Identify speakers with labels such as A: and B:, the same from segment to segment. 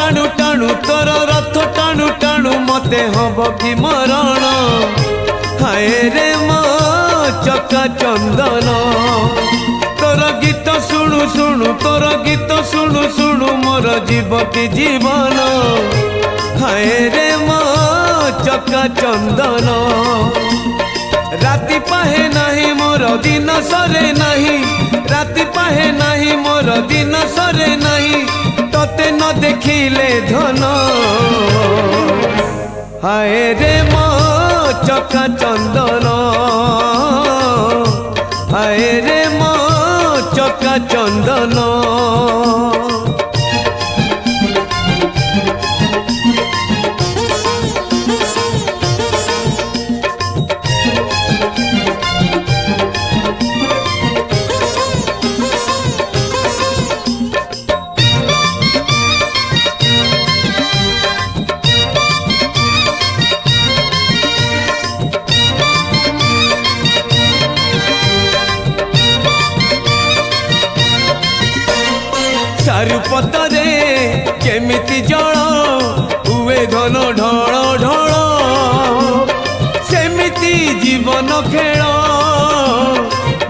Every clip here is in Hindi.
A: टाणु टाणु तोर रथ टाणु टाणु मते हब कि मरण हाय रे मो चका चंदन तोर गीत शुणु शुणु तोर गीत शुणु शुणु मोर जीवती जीवन हाय रे मो चका चंदन राति पाहे नहीं मोर दिन सरे नहीं राति पाहे नहीं मोर दिन सरे नहीं तोते न देखिले धन हाय रे मो चका चंदन हाय रे मो चका चंदन चारुपतरे केमिति जल हुए घन ढल ढल सेमिति जीवन खेल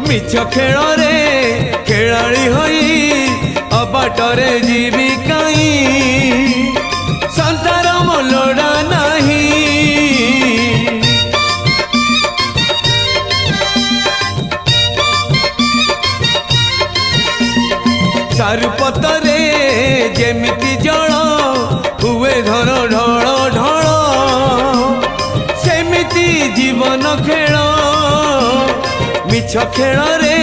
A: मिछ खेल रे खेलाड़ी होई अबाटरे जीवी काई संसार मोलड़ा नहीं चारुपतरे जेमिति जल हुए धन ढल ढल सेमिति जीवन खेल मिछ खेल रे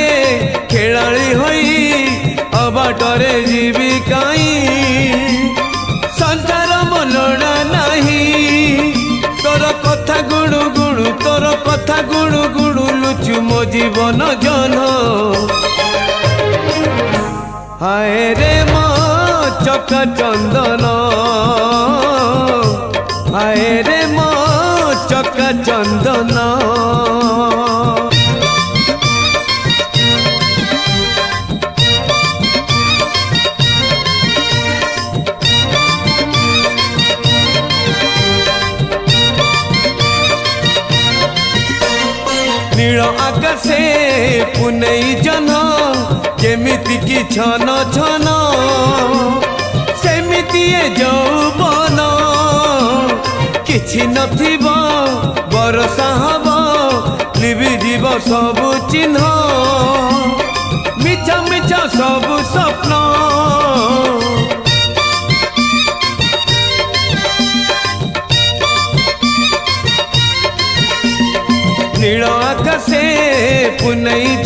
A: खेलाड़ी होई अबाटरे जीवी काई संसार मोलड़ा नहीं तोर कथा गुणु गुणु तोर कथा गुणु गुणु लुचु मो जीवन जन हाय रे मो चका चंदन हाय रे मो चका चंदन नील आकाशे पुनई जन जेमिति की छन छन सेमिति यौवन किछि नथिबो बरसा हबो लिबि जीव सबु चिन्ह मिछ मिछ सबु स्वप्न नील आकाशे पुनई